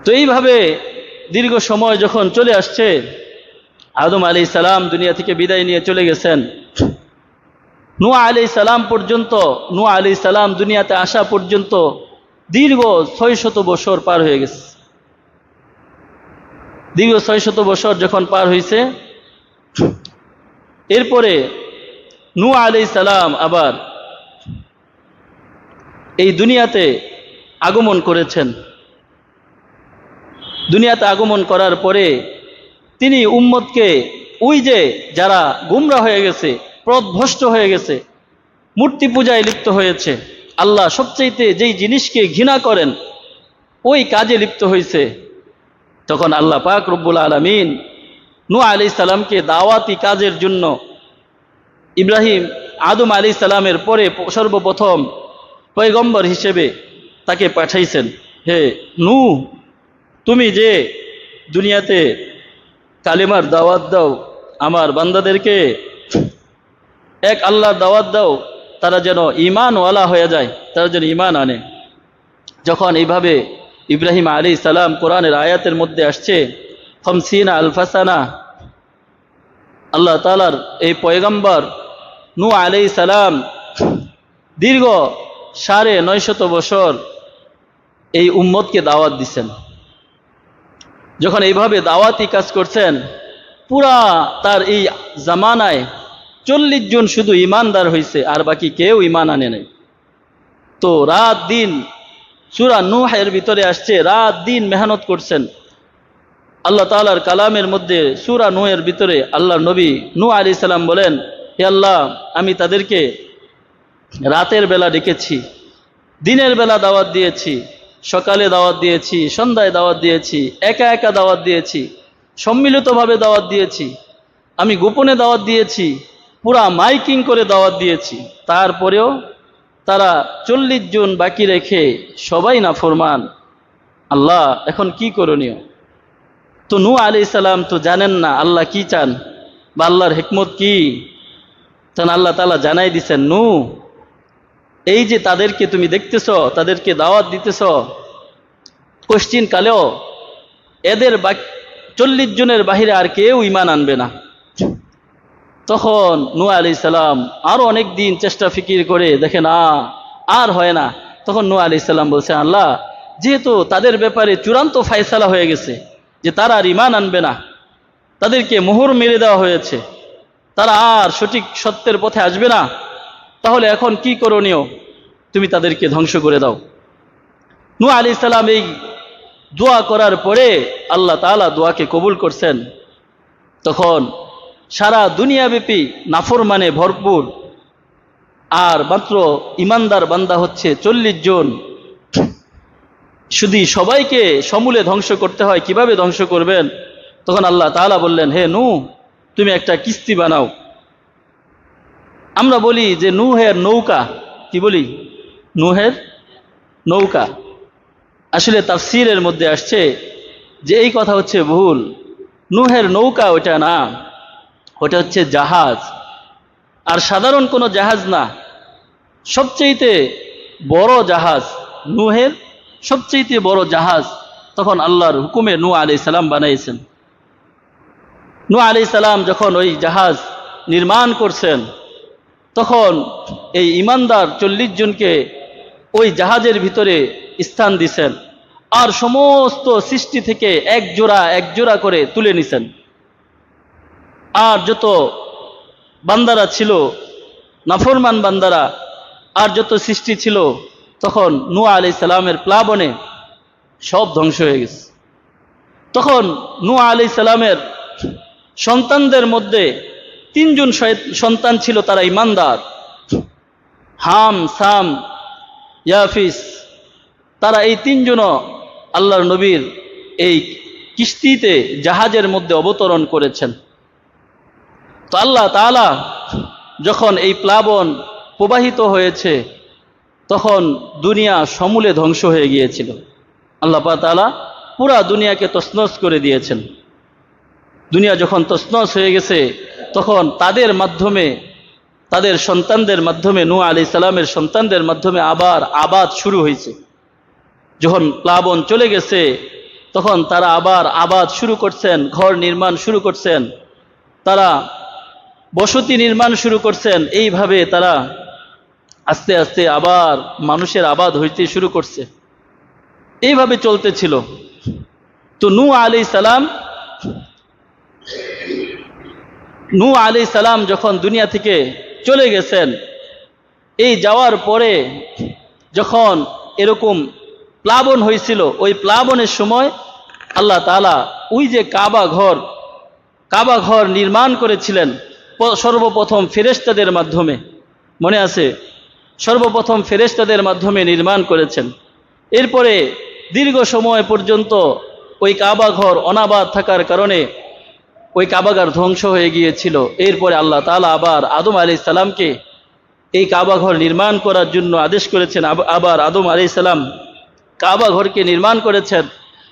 তো এইভাবে দীর্ঘ সময় যখন চলে আসছে, আদম আলাইহিস সালাম দুনিয়া থেকে বিদায় নিয়ে চলে গেছেন, নূহ আলাইহিস সালাম পর্যন্ত, নূহ আলাইহিস সালাম দুনিয়াতে আসা পর্যন্ত দীর্ঘ 600 বছর পার হয়ে গেছে। দীর্ঘ 600 বছর যখন পার হয়েছে, এরপরে নূহ আলাইহিস সালাম আবার এই দুনিয়াতে আগমন করেছেন। দুনিয়াতে আগমন করার পরে তিনি উম্মতকে, ওই যে যারা গুমরা হয়ে গেছে, পথভ্রষ্ট হয়ে গেছে, মূর্তি পূজায় লিপ্ত হয়েছে, আল্লাহ সবচাইতে যেই জিনিসকে ঘৃণা করেন ওই কাজে লিপ্ত হয়েছে, তখন আল্লাহ পাক রব্বুল আলামিন নূহ আলাইহিস সালামকে দাওয়াতি কাজের জন্য ইব্রাহিম, আদম আলাইহিস সালামের পরে সর্বপ্রথম পয়গম্বর হিসেবে তাকে পাঠাইছেন। হে নূহ, তুমি যে দুনিয়াতে কালিমার দাওয়াত দাও, আমার বান্দাদেরকে এক আল্লাহর দাওয়াত দাও, তারা যেন ঈমানওয়ালা হয়ে যায়, তারা যেন ঈমান আনে। যখন এইভাবে ইব্রাহিম আলাইহিস সালাম, কোরআনের আয়াতের মধ্যে আসছে 50 আলফা সানা, আল্লাহ তাআলার এই পয়গম্বর নূহ আলাইহিস সালাম দীর্ঘ 950 বছর এই উম্মতকে দাওয়াত দিচ্ছেন। যখন এইভাবে দাওয়াতি কাজ করছেন, পুরা তার এই জামানায় 40 জন শুধু ঈমানদার হয়েছে, আর বাকি কেউ ঈমান আনে নাই। তো রাত দিন সূরা নূহের ভিতরে আসছে, রাত দিন মেহনত করছেন। আল্লাহ তাআলার কালামের মধ্যে সূরা নূহের ভিতরে আল্লাহর নবী নূহ আলাইহিস সালাম বলেন, হে আল্লাহ, আমি তাদেরকে রাতের বেলা ডেকেছি, দিনের বেলা দাওয়াত দিয়েছি, সকালে দাওয়াত দিয়েছি, সন্ধ্যায় দাওয়াত দিয়েছি, একা একা দাওয়াত দিয়েছি, সম্মিলিতভাবে দাওয়াত দিয়েছি, আমি গোপনে দাওয়াত দিয়েছি, পুরা মাইকিং করে দাওয়াত দিয়েছি, তারপরেও তারা 40 জন বাকি রেখে সবাই নাফরমান। আল্লাহ, এখন কি করণীয়? তো নূহ আলাইহিস সালাম তো জানেন না আল্লাহ কি চান বা আল্লাহর হিকমত কি। তখন আল্লাহ তাআলা জানাই দিছেন, নূহ, এই যে তাদেরকে তুমি দেখতেছ, তাদেরকে দাওয়াত দিতেছ, কোশ্চিন কালেও এদের 40 জনের বাহিরে আর কেউ ঈমান আনবে না। তখন নূহ আলাইহিস সালাম আরো অনেক দিন চেষ্টা ফিকির করে দেখে না, আর হয় না। তখন নূহ আলাইহিস সালাম বলছে, আল্লাহ, যেহেতু তাদের ব্যাপারে চূড়ান্ত ফায়সালা হয়ে গেছে যে তারা আর ঈমান আনবে না, তাদেরকে মোহর মেরে দেওয়া হয়েছে, তারা আর সঠিক সত্যের পথে আসবে না, তাহলে এখন কি করণীয়? তুমি তাদেরকে ধ্বংস করে দাও। নূহ আলাইহিস সালাম এই দোয়া করার পরে আল্লাহ তাআলা দোয়াকে কবুল করছেন। তখন সারা দুনিয়াব্যাপী নাফরমানে ভরপুর, আর মাত্র ইমানদার বান্দা হচ্ছে 40 জন। শুধু সবাইকে সমূলে ধ্বংস করতে হয়, কিভাবে ধ্বংস করবেন? তখন আল্লাহ তাআলা বললেন, হে নূহ, তুমি একটা কিস্তি বানাও। আমরা বলি যে নূহের নৌকা, কি বলি? নূহের নৌকা। আসলে তাফসীরের মধ্যে আসছে যে এই কথা হচ্ছে ভুল। নূহের নৌকা ওটা না, ওটা হচ্ছে জাহাজ। আর সাধারণ কোনো জাহাজ না, সবচেয়ে বড় জাহাজ, নূহের সবচেয়ে বড় জাহাজ তখন আল্লাহর হুকুমে নূহ আলাইহিস সালাম বানাইছেন। নূহ আলাইহিস সালাম যখন ওই জাহাজ নির্মাণ করছেন, তখন এই ঈমানদার 40 জনকে ওই জাহাজের ভিতরে স্থান দিছেন, আর সমস্ত সৃষ্টি থেকে এক জোড়া করে তুলে নিছেন। আর যত বান্দারা ছিল, নাফরমান বান্দারা, আর যত সৃষ্টি ছিল, তখন নূহ আলাইহিস সালামের প্লাবনে সব ধ্বংস হয়ে গেছে। তখন নূহ আলাইহিস সালামের সন্তানদের মধ্যে 3 জন সন্তান ছিল, তারা ঈমানদার, হাম, সাম, ইয়াফিস। তারা এই 3 জনও আল্লাহর নবীর এই কিস্তিতে, জাহাজের মধ্যে অবতরণ করেছেন। তো আল্লাহ তাআলা যখন এই প্লাবন প্রবাহিত হয়েছে, তখন দুনিয়া সমূলে ধ্বংস হয়ে গিয়েছিল। আল্লাহ তাআলা পুরা দুনিয়াকে তছনছ করে দিয়েছেন। দুনিয়া যখন তছনছ হয়ে গেছে, তখন তাদের মাধ্যমে, তাদের সন্তানদের মাধ্যমে, নূহ আলাইহিস সালামের সন্তানদের মাধ্যমে আবার আবাদ শুরু হয়েছে। যখন প্লাবন চলে গেছে, তখন তারা আবার আবাদ শুরু করছেন, ঘর নির্মাণ শুরু করছেন, তারা বসতি নির্মাণ শুরু করছেন। এইভাবে তারা আস্তে আস্তে আবার মানুষের আবাদ হইতে শুরু করছে। এইভাবে চলতেছিল। তো নূহ আলাইহিস সালাম যখন দুনিয়া থেকে চলে গেছেন, এই যাওয়ার পরে যখন এরকম প্লাবন হয়েছিল, ওই প্লাবনের সময় আল্লাহ তাআলা ওই যে কাবা ঘর নির্মাণ করেছিলেন সর্বপ্রথম ফেরেশতাদের মাধ্যমে, মনে আছে? সর্বপ্রথম ফেরেশতাদের মাধ্যমে নির্মাণ করেছেন। এরপরে দীর্ঘ সময় পর্যন্ত ওই কাবা ঘর অনাবাদ থাকার কারণে ওই কাবা ঘর ধ্বংস হয়ে গিয়েছিল। এরপরে আল্লাহ তাআলা আবার আদম আলাইহিস সালামকে এই কাবা ঘর নির্মাণ করার জন্য আদেশ করেছেন। আবার আদম আলাইহিস সালাম কাবা ঘরকে নির্মাণ করেছেন।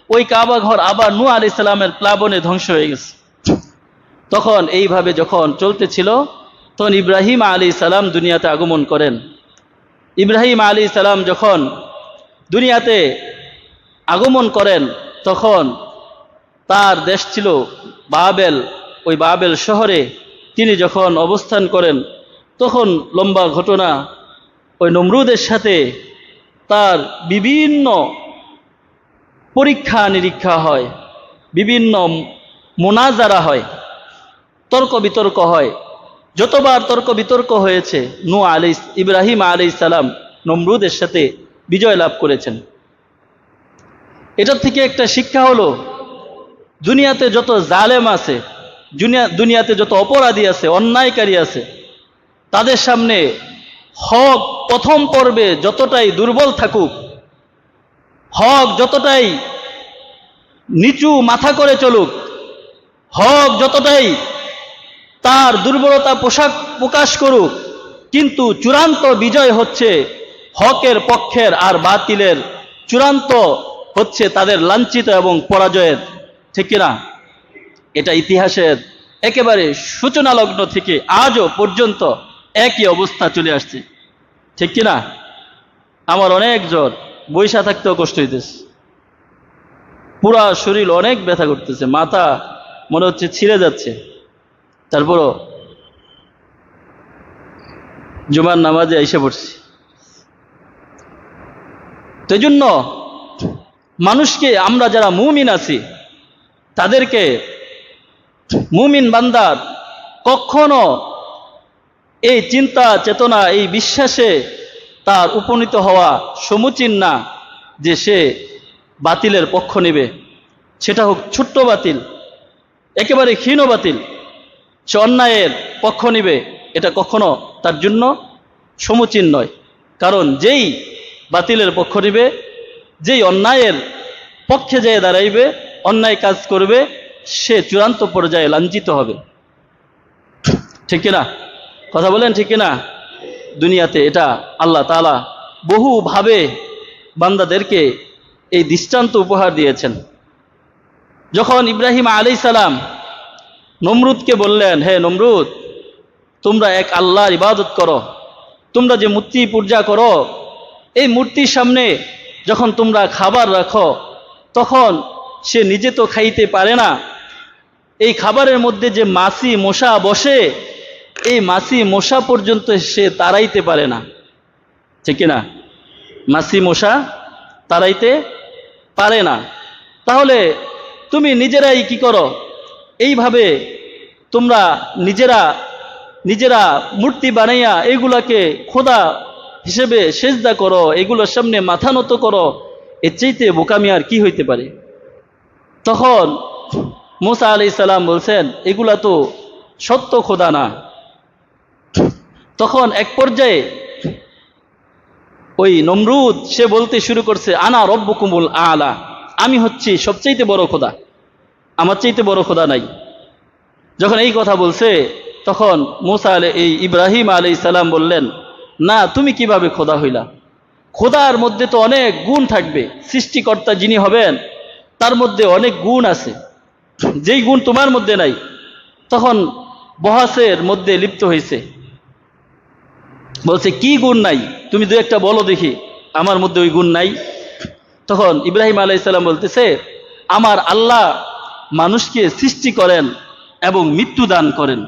ওই কাবা ঘর আবার নূহ আলাইহিস সালামের প্লাবনে ধ্বংস হয়ে গেছে। তখন এইভাবে যখন চলতেছিল, তখন ইব্রাহিম আলাইহিস সালাম দুনিয়াতে আগমন করেন। ইব্রাহিম আলাইহিস সালাম যখন দুনিয়াতে আগমন করেন, তখন তার দেশ ছিল বাবেল। ওই বাবেল শহরে তিনি যখন অবস্থান করেন, তখন লম্বা ঘটনা, ওই নমরুদের সাথে তার বিভিন্ন পরীক্ষা নিরীক্ষা হয়, বিভিন্ন মোনাজারা হয়, তর্ক বিতর্ক হয়। যতবার তর্ক বিতর্ক হয়েছে, ইব্রাহিম আলাইহিস সালাম নমরুদের সাথে বিজয় লাভ করেছেন। এটার থেকে একটা শিক্ষা হলো, দুনিয়াতে যত জালেম আছে, দুনিয়াতে যত অপরাধী আছে, অন্যায়কারী আছে, তাদের সামনে হক প্রথম পর্বে যতটাই দুর্বল থাকুক, হক যতটাই নিচু মাথা করে চলুক, হক যতটাই তার দুর্বলতা প্রকাশ করুক, কিন্তু চূড়ান্ত বিজয় হচ্ছে হকের পক্ষের, আর বাতিলের চূড়ান্ত হচ্ছে তাদের লাঞ্ছিত এবং পরাজয়ের। ঠিক কিনা? এটা ইতিহাসের একেবারে সূচনা লগ্ন থেকে আজও পর্যন্ত একই অবস্থা চলে আসছে। ঠিক কিনা? আমার অনেক জ্বর, বৈশা থাকতেও কষ্ট হইতেছে, পুরা শরীর অনেক ব্যথা করতেছে, মাথা মনে হচ্ছে ছিঁড়ে যাচ্ছে। তারপরও জুমার নামাজে এসে পড়ছি। তো এই জন্য মানুষকে, আমরা যারা মুমিন আছি, তাদেরকে, মুমিন বান্দার কখনো এই চিন্তা চেতনা, এই বিশ্বাসে তার উপনীত হওয়া সমুচীন না যে সে বাতিলের পক্ষ নেবে। সেটা হোক ছোট্ট বাতিল, একেবারে ক্ষীণ বাতিল, সে অন্যায়ের পক্ষ নেবে, এটা কখনো তার জন্য সমুচীন নয়। কারণ যেই বাতিলের পক্ষ নেবে, যেই অন্যায়ের পক্ষে যেয়ে দাঁড়াইবে, অন্যায় কাজ করবে, সে চূড়ান্ত পর্যায়ে লাঞ্ছিত হবে। ঠিক কিনা? কথা বলেন ঠিক কিনা? দুনিয়াতে এটা আল্লাহ তাআলা বহুভাবে বান্দাদেরকে এই দৃষ্টান্ত উপহার দিয়েছেন। যখন ইব্রাহিম আলাইহিস সালাম নমরুদকে বললেন, হে নমরুদ, তোমরা এক আল্লাহর ইবাদত করো, তোমরা যে মূর্তি পূজা করো, এই মূর্তির সামনে যখন তোমরা খাবার রাখো, তখন সে নিজে তো খাইতে পারে না, এই খাবারের মধ্যে যে মাছি মশা বসে, এই মাছি মশা পর্যন্ত সে তাড়াইতে পারে না। ঠিক কিনা? মাছি মশা তাড়াইতে পারে না। তাহলে তুমি নিজেরাই কি করো? এইভাবে তোমরা নিজেরা মূর্তি বানাইয়া এগুলাকে খোদা হিসেবে সেজদা করো, এগুলোর সামনে মাথা নত করো, এর চাইতে বোকামি আর কি হইতে পারে? তখন মুসা আলাইহিস সালাম বলছেন, এগুলা তো সত্য খোদা না। তখন এক পর্যায়ে ওই নমরুদ সে বলতে শুরু করছে, আনা রব্বুকুমুল আলা, আমি হচ্ছি সবচাইতে বড় খোদা, আমার চাইতে বড় খোদা নাই। যখন এই কথা বলছে, তখন ইব্রাহিম আলাইহিস সালাম বললেন, না, তুমি কিভাবে খোদা হইলা? খোদার মধ্যে তো অনেক গুণ থাকবে, সৃষ্টিকর্তা যিনি হবেন তার মধ্যে অনেক গুণ আছে, যেই গুণ তোমার মধ্যে নাই। তখন বহাসের মধ্যে লিপ্ত হয়েছে, বলছে কি গুণ নাই, তুমি দু একটা বলো দেখি, আমার মধ্যে ওই গুণ নাই। তখন ইব্রাহিম আলাইহিস সালাম বলতেছে, আমার আল্লাহ মানুষকে সৃষ্টি করেন এবং মৃত্যু দান করেন।